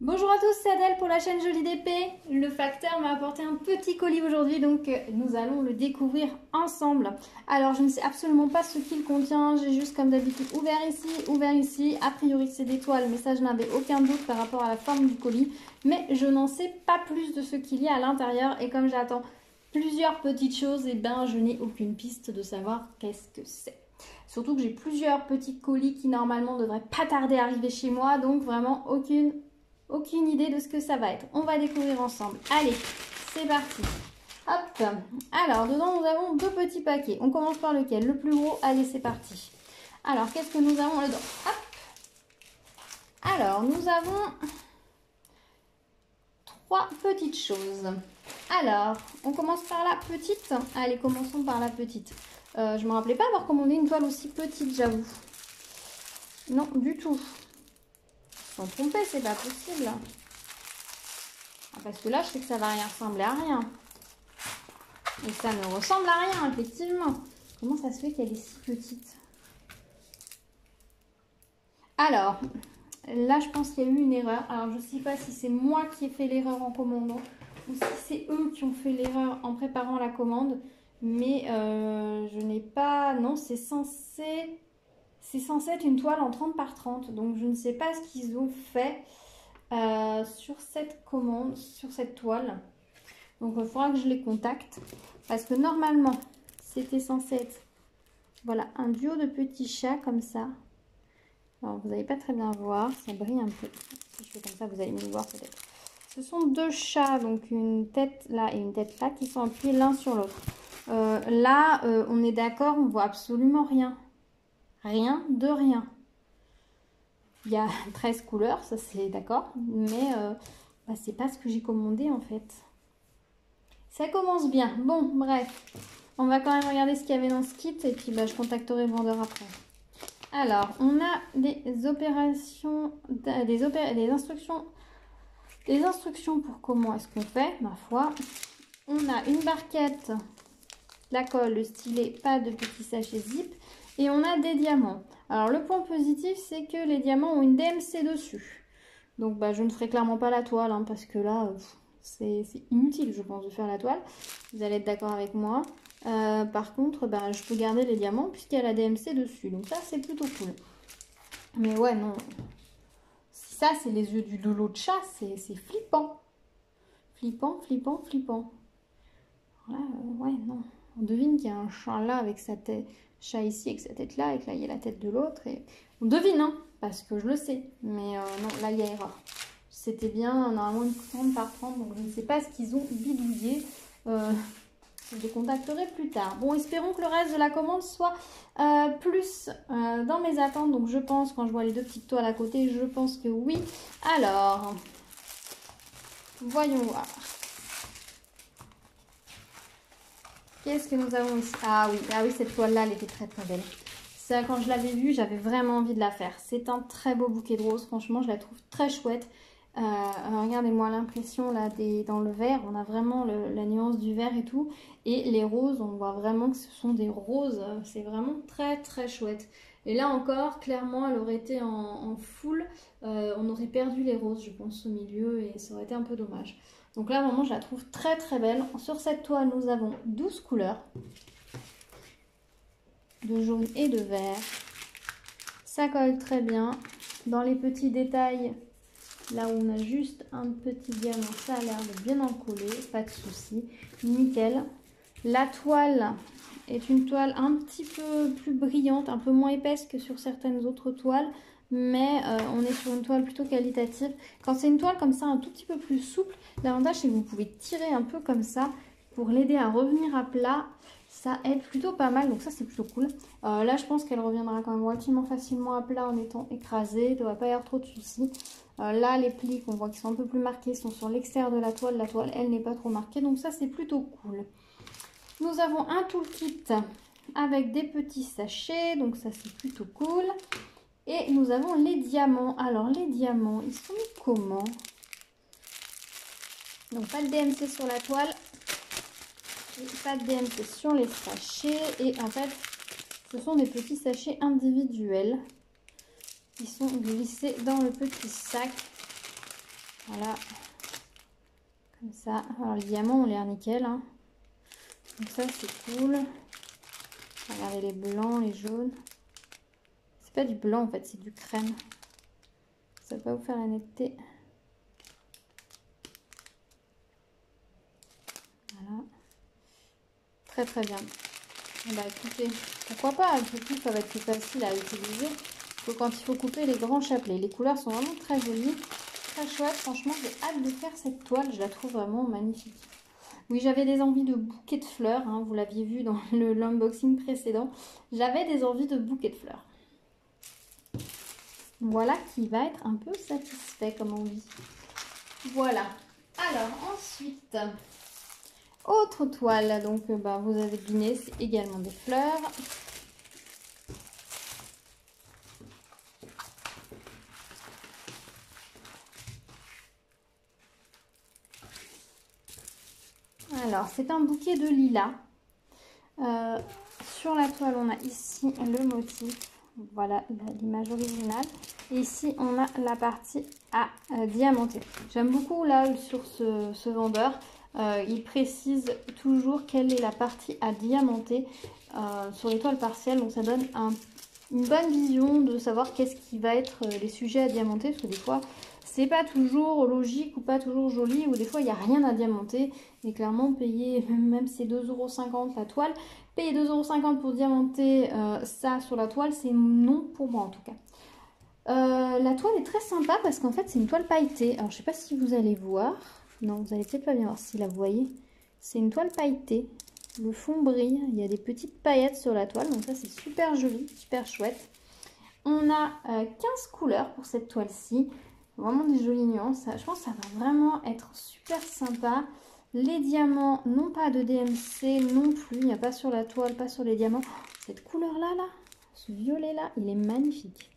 Bonjour à tous, c'est Adèle pour la chaîne Jolie DP. Le facteur m'a apporté un petit colis aujourd'hui, donc nous allons le découvrir ensemble. Alors, je ne sais absolument pas ce qu'il contient. J'ai juste, comme d'habitude, ouvert ici. A priori, c'est des toiles, mais ça, je n'avais aucun doute par rapport à la forme du colis. Mais je n'en sais pas plus de ce qu'il y a à l'intérieur. Et comme j'attends plusieurs petites choses, et ben, je n'ai aucune piste de savoir qu'est-ce que c'est. Surtout que j'ai plusieurs petits colis qui, normalement, ne devraient pas tarder à arriver chez moi. Donc, vraiment, aucune idée de ce que ça va être. On va découvrir ensemble. Allez, c'est parti. Hop. Alors, dedans, nous avons deux petits paquets. On commence par lequel? Le plus gros. Allez, c'est parti. Alors, qu'est-ce que nous avons dedans? Hop. Alors, nous avons trois petites choses. Alors, on commence par la petite. Allez, commençons par la petite. Je ne me rappelais pas avoir commandé une toile aussi petite, j'avoue. Non, du tout. Sont trompés, c'est pas possible. Parce que là, je sais que ça va rien ressembler à rien. Et ça ne ressemble à rien, effectivement. Comment ça se fait qu'elle est si petite? Alors, là, je pense qu'il y a eu une erreur. Alors, je ne sais pas si c'est moi qui ai fait l'erreur en commandant ou si c'est eux qui ont fait l'erreur en préparant la commande. Mais je n'ai pas... Non, c'est censé être une toile en 30 par 30. Donc, je ne sais pas ce qu'ils ont fait sur cette commande, sur cette toile. Donc il faudra que je les contacte parce que normalement c'était censé être, voilà, un duo de petits chats comme ça. Alors vous n'allez pas très bien voir, ça brille un peu. Si je fais comme ça, vous allez mieux voir peut-être. Ce sont deux chats, donc une tête là et une tête là, qui sont appuyés l'un sur l'autre. Là, on est d'accord, on voit absolument rien. Rien de rien. Il y a 13 couleurs, ça c'est d'accord, mais bah, c'est pas ce que j'ai commandé en fait. Ça commence bien. Bon, bref, on va quand même regarder ce qu'il y avait dans ce kit et puis bah, je contacterai le vendeur après. Alors, on a des instructions pour comment est-ce qu'on fait, ma foi. On a une barquette, la colle, le stylet, pas de petits sachets zip. Et on a des diamants. Alors, le point positif, c'est que les diamants ont une DMC dessus. Donc, bah, je ne ferai clairement pas la toile, hein, parce que là, c'est inutile, je pense, de faire la toile. Vous allez être d'accord avec moi. Par contre, bah, je peux garder les diamants puisqu'il y a la DMC dessus. Donc, ça, c'est plutôt cool. Mais ouais, non. Si ça, c'est les yeux de l'autre chat, c'est flippant. Flippant, flippant, flippant. Là, ouais, non. On devine qu'il y a un chat là avec sa tête, chat ici avec sa tête là, et que là il y a la tête de l'autre. Et... on devine, hein, parce que je le sais. Mais non, là il y a erreur. C'était bien, normalement une 30 par 30, donc je ne sais pas ce qu'ils ont bidouillé. Je les contacterai plus tard. Bon, espérons que le reste de la commande soit plus dans mes attentes. Donc je pense, quand je vois les deux petites toiles à côté, je pense que oui. Alors, voyons voir. Qu'est-ce que nous avons ici? Ah oui, cette toile-là, elle était très très belle. Ça, quand je l'avais vue, j'avais vraiment envie de la faire. C'est un très beau bouquet de roses. Franchement, je la trouve très chouette. Regardez-moi l'impression là dans le vert. On a vraiment la nuance du vert et tout. Et les roses, on voit vraiment que ce sont des roses. C'est vraiment très très chouette. Et là encore, clairement, elle aurait été en full. On aurait perdu les roses, je pense, au milieu. Et ça aurait été un peu dommage. Donc là, vraiment, je la trouve très très belle. Sur cette toile, nous avons 12 couleurs. De jaune et de vert. Ça colle très bien. Dans les petits détails, là où on a juste un petit diamant, ça a l'air de bien en coller. Pas de souci. Nickel. La toile est une toile un petit peu plus brillante, un peu moins épaisse que sur certaines autres toiles. Mais on est sur une toile plutôt qualitative. Quand c'est une toile comme ça, un tout petit peu plus souple, l'avantage c'est que vous pouvez tirer un peu comme ça pour l'aider à revenir à plat. Ça aide plutôt pas mal, donc ça c'est plutôt cool. Là je pense qu'elle reviendra quand même relativement facilement à plat en étant écrasée. Il ne devrait pas y avoir trop de soucis. Là les plis qu'on voit qui sont un peu plus marqués sont sur l'extérieur de la toile. La toile elle n'est pas trop marquée, donc ça c'est plutôt cool. Nous avons un toolkit avec des petits sachets, donc ça c'est plutôt cool. Et nous avons les diamants. Alors les diamants, ils sont mis comment? Donc pas de DMC sur la toile. Et pas de DMC sur les sachets. Et en fait, ce sont des petits sachets individuels qui sont glissés dans le petit sac. Voilà. Comme ça. Alors les diamants ont l'air nickel. Hein. Donc ça c'est cool. Regardez les blancs, les jaunes. C'est pas du blanc en fait, c'est du crème. Ça va vous faire la netteté. Voilà. Très très bien. Bah écoutez, pourquoi pas, après tout ça va être plus facile à utiliser que quand il faut couper les grands chapelets. Les couleurs sont vraiment très jolies, très chouettes. Franchement, j'ai hâte de faire cette toile, je la trouve vraiment magnifique. Oui, j'avais des envies de bouquets de fleurs, hein, vous l'aviez vu dans l'unboxing précédent. J'avais des envies de bouquets de fleurs. Voilà qui va être un peu satisfait, comme on dit. Voilà. Alors, ensuite, autre toile. Donc, vous avez deviné, c'est également des fleurs. Alors, c'est un bouquet de lilas. Sur la toile, on a ici le motif. Voilà l'image originale. Et ici, on a la partie à diamanter. J'aime beaucoup là sur ce vendeur. Il précise toujours quelle est la partie à diamanter sur les toiles partielles. Donc ça donne une bonne vision de savoir qu'est-ce qui va être les sujets à diamanter. Parce que des fois, c'est pas toujours logique ou pas toujours joli. Ou des fois, il n'y a rien à diamanter. Et clairement, payer, même si c'est 2,50 € la toile, payer 2,50 € pour diamanter ça sur la toile, c'est non pour moi en tout cas. La toile est très sympa parce qu'en fait, c'est une toile pailletée. Alors, je sais pas si vous allez voir. Non, vous allez peut-être pas bien voir si là, vous voyez. C'est une toile pailletée. Le fond brille. Il y a des petites paillettes sur la toile. Donc ça, c'est super joli, super chouette. On a 15 couleurs pour cette toile-ci. Vraiment des jolies nuances. Je pense que ça va vraiment être super sympa. Les diamants n'ont pas de DMC non plus. Il n'y a pas sur la toile, pas sur les diamants. Cette couleur-là, ce violet-là, il est magnifique.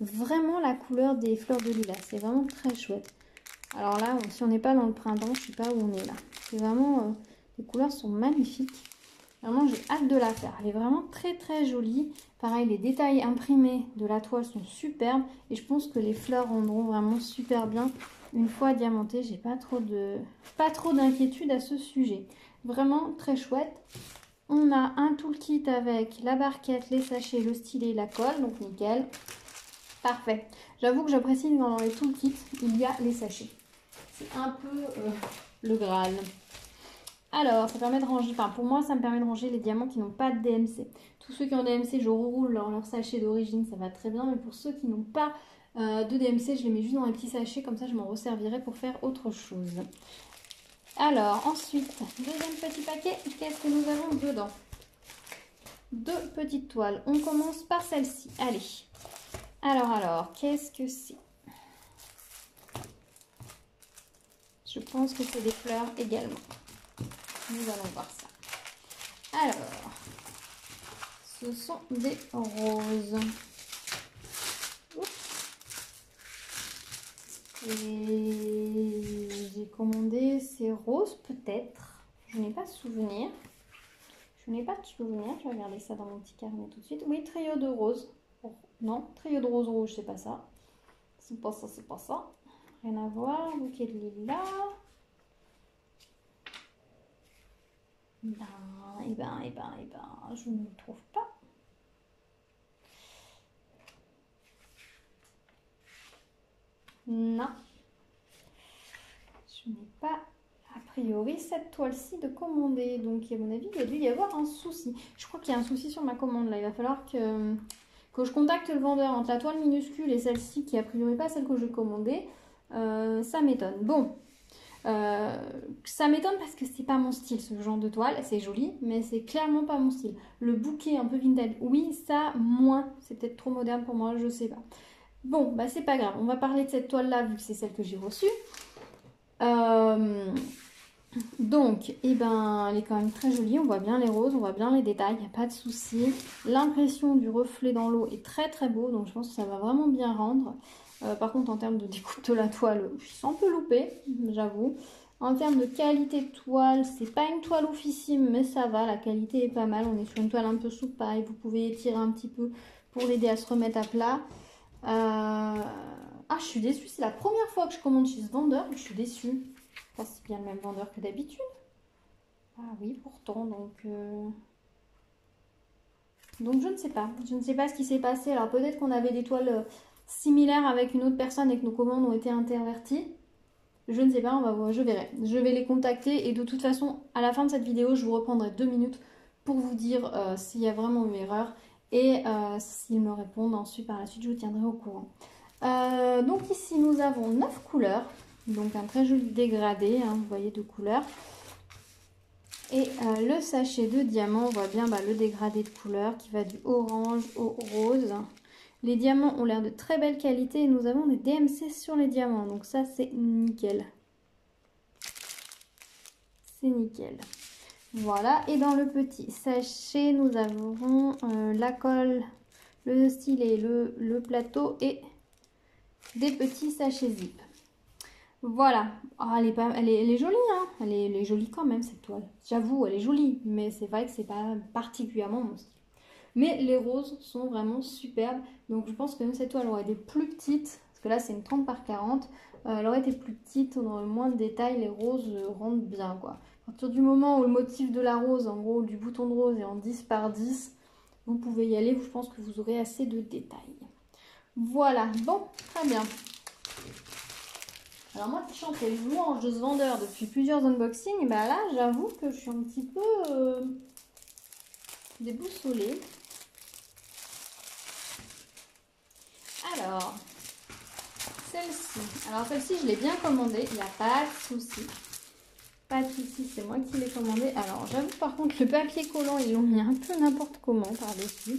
Vraiment la couleur des fleurs de lilas. C'est vraiment très chouette. Alors là, si on n'est pas dans le printemps, je ne sais pas où on est là. C'est vraiment... les couleurs sont magnifiques. Vraiment, j'ai hâte de la faire. Elle est vraiment très très jolie. Pareil, les détails imprimés de la toile sont superbes. Et je pense que les fleurs rendront vraiment super bien une fois diamantées. J'ai pas trop d'inquiétude à ce sujet. Vraiment très chouette. On a un toolkit avec la barquette, les sachets, le stylet, la colle. Donc nickel. Parfait. J'avoue que j'apprécie que dans les toolkits, il y a les sachets. C'est un peu le Graal. Alors, ça permet de ranger, enfin pour moi, ça me permet de ranger les diamants qui n'ont pas de DMC. Tous ceux qui ont DMC, je reroule leur sachet d'origine, ça va très bien. Mais pour ceux qui n'ont pas de DMC, je les mets juste dans les petits sachets, comme ça je m'en resservirai pour faire autre chose. Alors, ensuite, deuxième petit paquet, qu'est-ce que nous avons dedans? Deux petites toiles. On commence par celle-ci. Allez. Alors, qu'est-ce que c'est? Je pense que c'est des fleurs également. Nous allons voir ça. Alors, ce sont des roses. Oups. Et j'ai commandé ces roses peut-être. Je n'ai pas de souvenir. Je vais regarder ça dans mon petit carnet tout de suite. Oui, trio de roses. Oh, non, trio de roses rouges, c'est pas ça. C'est pas ça, c'est pas ça. Rien à voir. Bouquet de lilas. Je ne le trouve pas. Non. Je n'ai pas, a priori, cette toile-ci de commander. Donc, à mon avis, il y a dû y avoir un souci. Je crois qu'il y a un souci sur ma commande, là. Il va falloir que je contacte le vendeur entre la toile minuscule et celle-ci, qui a priori pas celle que je commandais. Ça m'étonne. Bon. Ça m'étonne parce que c'est pas mon style ce genre de toile, c'est joli mais c'est clairement pas mon style. Le bouquet un peu vintage, oui ça moins, c'est peut-être trop moderne pour moi, je sais pas. Bon bah c'est pas grave, on va parler de cette toile là vu que c'est celle que j'ai reçue. Donc elle est quand même très jolie, on voit bien les roses, on voit bien les détails, il n'y a pas de souci. L'impression du reflet dans l'eau est très très beau, donc je pense que ça va vraiment bien rendre. Par contre, en termes de découpe de la toile, je suis un peu loupée, j'avoue. En termes de qualité de toile, c'est pas une toile oufissime, mais ça va, la qualité est pas mal. On est sur une toile un peu souple, pareil, vous pouvez étirer un petit peu pour l'aider à se remettre à plat. Ah, je suis déçue. C'est la première fois que je commande chez ce vendeur. Je suis déçue. Pas si bien le même vendeur que d'habitude. Ah oui, pourtant. Donc je ne sais pas. Je ne sais pas ce qui s'est passé. Alors peut-être qu'on avait des toiles similaires avec une autre personne et que nos commandes ont été interverties. Je ne sais pas, on va voir, je verrai. Je vais les contacter et de toute façon, à la fin de cette vidéo, je vous reprendrai 2 minutes pour vous dire s'il y a vraiment une erreur et s'ils me répondent. Ensuite, par la suite, je vous tiendrai au courant. Donc ici, nous avons 9 couleurs. Donc un très joli dégradé, hein, vous voyez, de couleurs. Et le sachet de diamants, on voit bien le dégradé de couleurs qui va du orange au rose. Les diamants ont l'air de très belle qualité et nous avons des DMC sur les diamants. Donc ça, c'est nickel. C'est nickel. Voilà. Et dans le petit sachet, nous avons la colle, le stylet, le plateau et des petits sachets zip. Voilà. Oh, elle est jolie, hein. Elle est jolie quand même, cette toile. J'avoue, elle est jolie. Mais c'est vrai que c'est pas particulièrement mon style. Mais les roses sont vraiment superbes. Donc je pense que même cette toile aurait été plus petite. Parce que là c'est une 30 par 40. Elle aurait été plus petite, on aurait moins de détails. Les roses rendent bien quoi. À partir du moment où le motif de la rose, en gros du bouton de rose est en 10 par 10, vous pouvez y aller. Je pense que vous aurez assez de détails. Voilà, bon, très bien. Alors moi qui chante les louanges de ce vendeur depuis plusieurs unboxings, bah là j'avoue que je suis un petit peu déboussolée. Alors, celle-ci. Alors celle-ci, je l'ai bien commandée. Il n'y a pas de souci. Pas de souci, c'est moi qui l'ai commandée. Alors, j'avoue par contre, le papier collant, ils l'ont mis un peu n'importe comment par-dessus.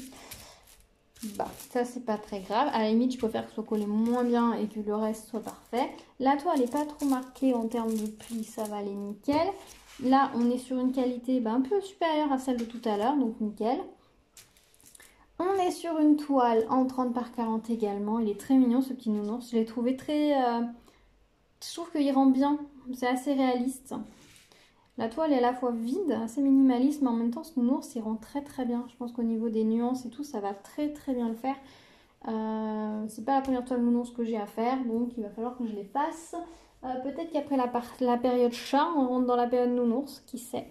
Bah, ça, c'est pas très grave. À la limite, je préfère que ce soit collé moins bien et que le reste soit parfait. La toile n'est pas trop marquée en termes de pli. Ça va aller nickel. Là, on est sur une qualité un peu supérieure à celle de tout à l'heure. Donc, nickel. On est sur une toile en 30 par 40 également. Il est très mignon ce petit nounours. Je l'ai trouvé très... Je trouve qu'il rend bien. C'est assez réaliste. La toile est à la fois vide, assez minimaliste, mais en même temps ce nounours il rend très très bien. Je pense qu'au niveau des nuances et tout, ça va très très bien le faire. C'est pas la première toile nounours que j'ai à faire, donc il va falloir que je les fasse. Peut-être qu'après la période chat, on rentre dans la période nounours, qui sait.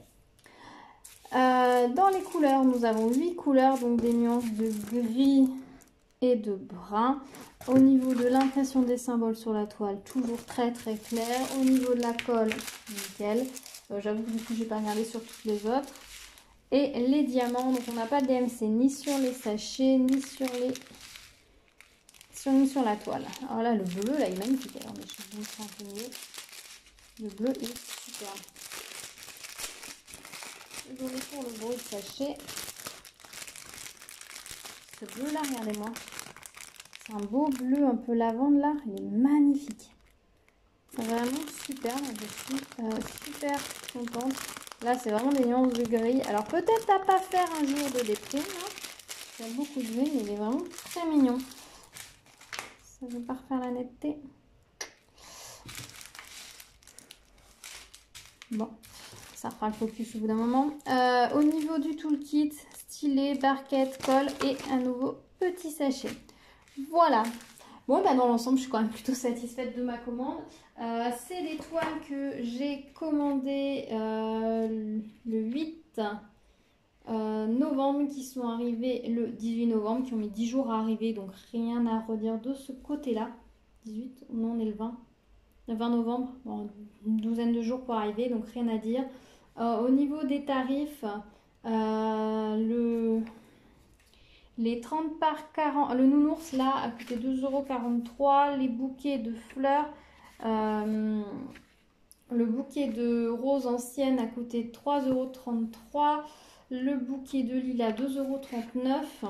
Dans les couleurs, nous avons 8 couleurs, donc des nuances de gris et de brun. Au niveau de l'impression des symboles sur la toile, toujours très très clair. Au niveau de la colle, nickel. J'avoue que du coup, j'ai pas regardé sur toutes les autres. Et les diamants, donc on n'a pas de DMC ni sur les sachets, ni sur la toile. Alors là, le bleu, là, il est magnifique. Alors, je vais vous montrer un peu mieux. Le bleu est super. Désolé pour le bruit de sachet. Ce bleu là, regardez-moi. C'est un beau bleu un peu lavande là. Il est magnifique. Vraiment super. Je suis super contente. Là, c'est vraiment des nuances de gris. Alors peut-être à pas faire un jour de déprime. Hein. Il y a beaucoup de gris, mais il est vraiment très mignon. Ça ne veut pas refaire la netteté. Bon. Ça fera le focus au bout d'un moment. Au niveau du toolkit, stylet, barquette, colle et un nouveau petit sachet. Voilà. Bon, bah dans l'ensemble, je suis quand même plutôt satisfaite de ma commande. C'est des toiles que j'ai commandées le 8 novembre, qui sont arrivées le 18 novembre, qui ont mis 10 jours à arriver. Donc rien à redire de ce côté-là. 18, non, on est le 20. Le 20 novembre, bon, une douzaine de jours pour arriver, donc rien à dire. Au niveau des tarifs, les 30 par 40, le nounours là a coûté 2,43 €. Les bouquets de fleurs, le bouquet de roses anciennes a coûté 3,33 €. Le bouquet de lilas 2,39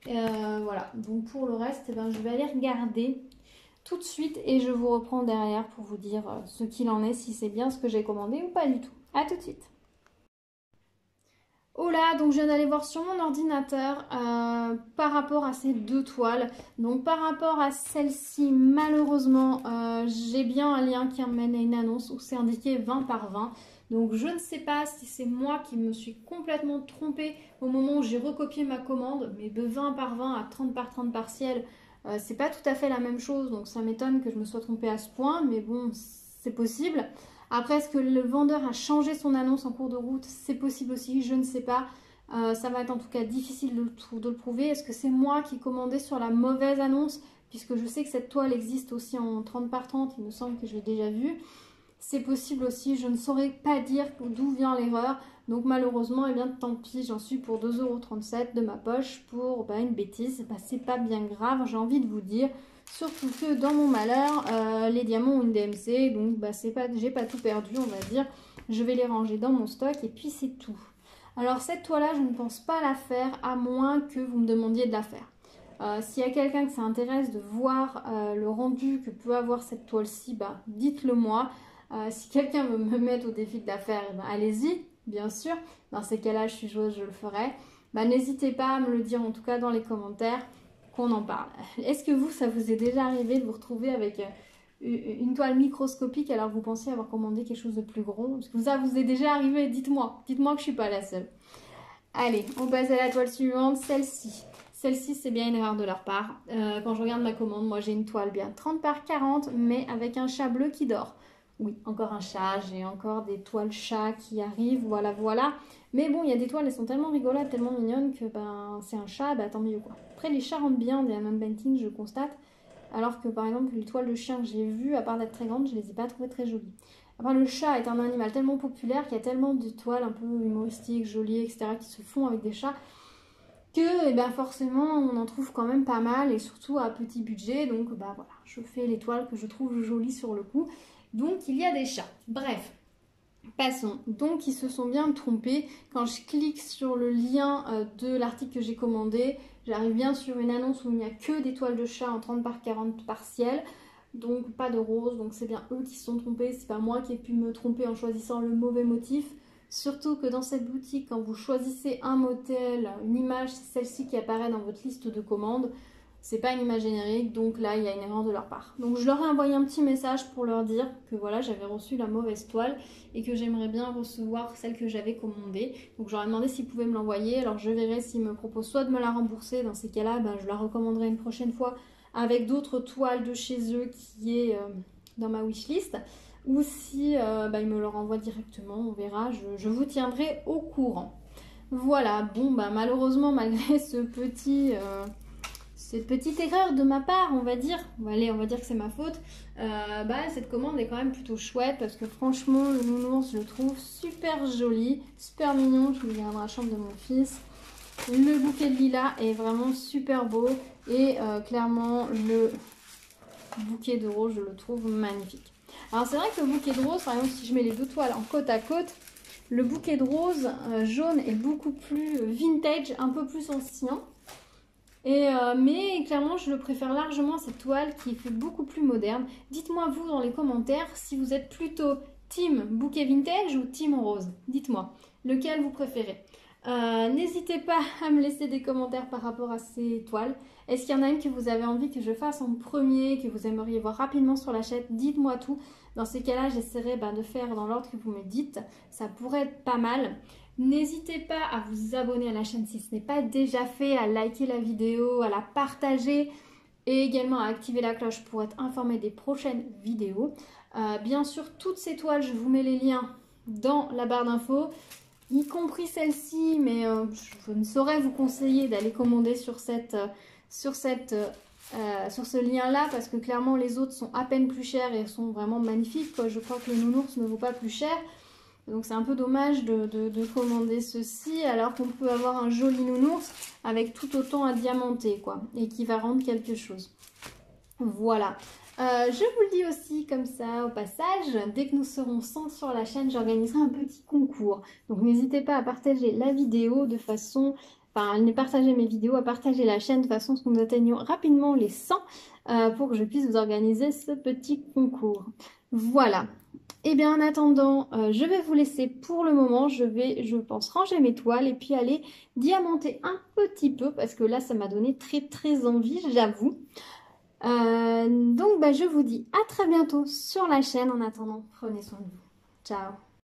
€. Voilà, donc pour le reste, eh ben, je vais aller regarder tout de suite et je vous reprends derrière pour vous dire ce qu'il en est, si c'est bien ce que j'ai commandé ou pas du tout. A tout de suite. Oh là, donc je viens d'aller voir sur mon ordinateur par rapport à ces deux toiles. Donc par rapport à celle-ci, malheureusement, j'ai bien un lien qui amène à une annonce où c'est indiqué 20 par 20. Donc je ne sais pas si c'est moi qui me suis complètement trompée au moment où j'ai recopié ma commande, mais de 20 par 20 à 30 par 30 partiels, C'est pas tout à fait la même chose, donc ça m'étonne que je me sois trompée à ce point, mais bon, c'est possible. Après, est-ce que le vendeur a changé son annonce en cours de route? C'est possible aussi, je ne sais pas. Ça va être en tout cas difficile de le prouver. Est-ce que c'est moi qui ai commandé sur la mauvaise annonce? Puisque je sais que cette toile existe aussi en 30 par 30, il me semble que je l'ai déjà vue. C'est possible aussi, je ne saurais pas dire d'où vient l'erreur. Donc malheureusement, eh bien tant pis, j'en suis pour 2,37 € de ma poche pour une bêtise. C'est pas bien grave, j'ai envie de vous dire. Surtout que dans mon malheur, les diamants ont une DMC, donc j'ai pas tout perdu, on va dire. Je vais les ranger dans mon stock et puis c'est tout. Alors cette toile-là, je ne pense pas la faire à moins que vous me demandiez de la faire. S'il y a quelqu'un que ça intéresse de voir le rendu que peut avoir cette toile-ci, dites-le moi. Si quelqu'un veut me mettre au défi de la faire, allez-y, bien sûr. Dans ces cas-là, je suis joueuse, je le ferai. N'hésitez pas à me le dire en tout cas dans les commentaires, qu'on en parle. Est-ce que ça vous est déjà arrivé de vous retrouver avec une toile microscopique alors que vous pensiez avoir commandé quelque chose de plus gros? Est-ce que ça vous est déjà arrivé? Dites-moi. Dites-moi que je ne suis pas la seule. Allez, on passe à la toile suivante, celle-ci. Celle-ci, c'est bien une erreur de leur part. Quand je regarde ma commande, moi j'ai une toile bien 30 par 40, mais avec un chat bleu qui dort. Oui, encore un chat, j'ai encore des toiles chats qui arrivent, voilà, voilà. Mais bon, il y a des toiles, elles sont tellement rigolotes, tellement mignonnes que c'est un chat, tant mieux quoi. Après, les chats rentrent bien des Diamond Painting, je constate. Alors que par exemple, les toiles de chien que j'ai vues, à part d'être très grandes, je les ai pas trouvées très jolies. Après, le chat est un animal tellement populaire qu'il y a tellement de toiles un peu humoristiques, jolies, etc. qui se font avec des chats que forcément on en trouve quand même pas mal et surtout à petit budget. Donc voilà, je fais les toiles que je trouve jolies sur le coup. Donc il y a des chats. Bref, passons. Donc ils se sont bien trompés. Quand je clique sur le lien de l'article que j'ai commandé, j'arrive bien sur une annonce où il n'y a que des toiles de chat en 30 par 40 partiels. Donc pas de rose, donc c'est bien eux qui se sont trompés, c'est pas moi qui ai pu me tromper en choisissant le mauvais motif. Surtout que dans cette boutique, quand vous choisissez un modèle, une image, c'est celle-ci qui apparaît dans votre liste de commandes. C'est pas une image générique, donc là il y a une erreur de leur part. Donc je leur ai envoyé un petit message pour leur dire que voilà, j'avais reçu la mauvaise toile et que j'aimerais bien recevoir celle que j'avais commandée. Donc je leur ai demandé s'ils pouvaient me l'envoyer, alors je verrai s'ils me proposent soit de me la rembourser, dans ces cas-là je la recommanderai une prochaine fois avec d'autres toiles de chez eux qui est dans ma wishlist, ou si ils me le renvoient directement, on verra, je vous tiendrai au courant. Voilà, malheureusement malgré cette petite erreur de ma part, on va dire que c'est ma faute, cette commande est quand même plutôt chouette parce que franchement le nounours je le trouve super joli, super mignon, je le garde dans la chambre de mon fils. Le bouquet de lilas est vraiment super beau et clairement le bouquet de rose je le trouve magnifique. Alors c'est vrai que le bouquet de rose, par exemple si je mets les deux toiles en côte à côte, le bouquet de rose jaune est beaucoup plus vintage, un peu plus ancien. Mais clairement je le préfère largement cette toile qui fait beaucoup plus moderne. Dites-moi vous dans les commentaires si vous êtes plutôt team bouquet vintage ou team rose. Dites-moi lequel vous préférez. N'hésitez pas à me laisser des commentaires par rapport à ces toiles. Est-ce qu'il y en a une que vous avez envie que je fasse en premier, que vous aimeriez voir rapidement sur la chaîne? Dites-moi tout. Dans ces cas-là, j'essaierai de faire dans l'ordre que vous me dites. Ça pourrait être pas mal. N'hésitez pas à vous abonner à la chaîne si ce n'est pas déjà fait, à liker la vidéo, à la partager et également à activer la cloche pour être informé des prochaines vidéos. Bien sûr, toutes ces toiles, je vous mets les liens dans la barre d'infos, y compris celle-ci, mais je ne saurais vous conseiller d'aller commander sur ce lien-là parce que clairement les autres sont à peine plus chers et sont vraiment magnifiques. Je crois que le nounours ne vaut pas plus cher. Donc c'est un peu dommage de commander ceci alors qu'on peut avoir un joli nounours avec tout autant à diamanter et qui va rendre quelque chose. Voilà. Je vous le dis aussi comme ça au passage, dès que nous serons 100 sur la chaîne, j'organiserai un petit concours. Donc n'hésitez pas à partager la vidéo de façon... partager mes vidéos, à partager la chaîne de façon à ce que nous atteignions rapidement les 100 pour que je puisse vous organiser ce petit concours. Voilà. Et bien en attendant, je vais vous laisser pour le moment. Je vais, je pense, ranger mes toiles et puis aller diamanter un petit peu parce que là, ça m'a donné très envie, j'avoue. Donc, je vous dis à très bientôt sur la chaîne. En attendant, prenez soin de vous. Ciao!